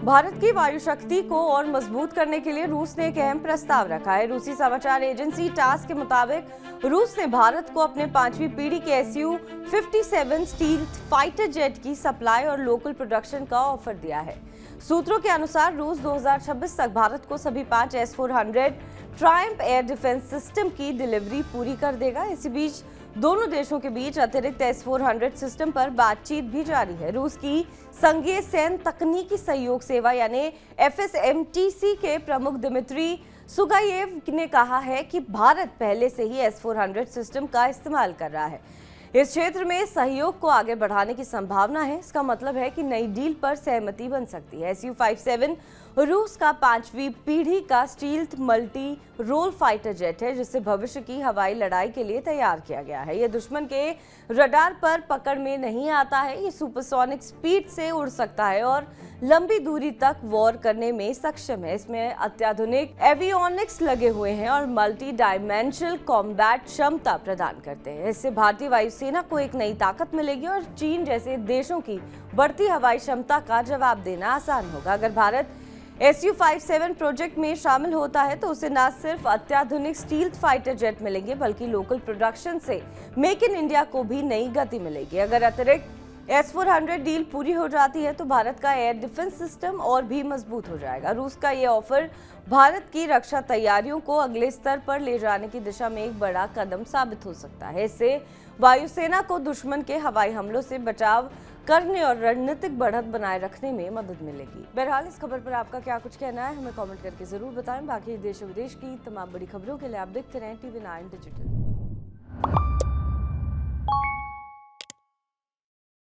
भारत की वायु शक्ति को और मजबूत करने के लिए रूस ने एक अहम प्रस्ताव रखा है। रूसी समाचार एजेंसी टास के मुताबिक रूस ने भारत को अपने 5वीं पीढ़ी के Su-57 स्टील फाइटर जेट की सप्लाई और लोकल प्रोडक्शन का ऑफर दिया है। सूत्रों के अनुसार रूस 2026 तक भारत को सभी 5 S-400 Triumph air defence system की डिलीवरी पूरी कर देगा। इसी बीच दोनों देशों के बीच अतिरिक्त S-400 सिस्टम पर बातचीत भी जारी है। रूस की संघीय सैन्य तकनीकी सहयोग सेवा यानी FSMTC के प्रमुख दिमित्री सुगायेव ने कहा है कि भारत पहले से ही S-400 सिस्टम का इस्तेमाल कर रहा है। इस क्षेत्र में सहयोग को आगे बढ़ाने की संभावना है। इसका मतलब है कि नई डील पर सहमति बन सकती है। Su-57 रूस का 5वीं पीढ़ी का stealth multi role fighter jet है, जिसे भविष्य की हवाई लड़ाई के लिए तैयार किया गया है। यह दुश्मन के रडार पर पकड़ में नहीं आता है। ये सुपरसोनिक स्पीड से उड़ सकता है और लंबी दूरी तक वॉर करने में सक्षम है। इसमें अत्याधुनिक एवियोनिक्स लगे हुए हैं और मल्टी डायमेंशनल कॉम्बैट क्षमता प्रदान करते हैं। इससे भारतीय वायुसेना को एक नई ताकत मिलेगी और चीन जैसे देशों की बढ़ती हवाई क्षमता का जवाब देना आसान होगा। अगर भारत Su-57 प्रोजेक्ट में शामिल होता है तो उसे न सिर्फ अत्याधुनिक स्टील्थ फाइटर जेट मिलेंगे, बल्कि लोकल प्रोडक्शन से मेक इन इंडिया को भी नई गति मिलेगी। अगर अतिरिक्त S-400 डील पूरी हो जाती है तो भारत का एयर डिफेंस सिस्टम और भी मजबूत हो जाएगा। रूस का ये ऑफर भारत की रक्षा तैयारियों को अगले स्तर पर ले जाने की दिशा में एक बड़ा कदम साबित हो सकता है। इससे वायुसेना को दुश्मन के हवाई हमलों से बचाव करने और रणनीतिक बढ़त बनाए रखने में मदद मिलेगी। बहरहाल इस खबर पर आपका क्या कुछ कहना है, हमें कमेंट करके जरूर बताएं। बाकी देश विदेश की तमाम बड़ी खबरों के लिए आप देखते रहें TV9 डिजिटल।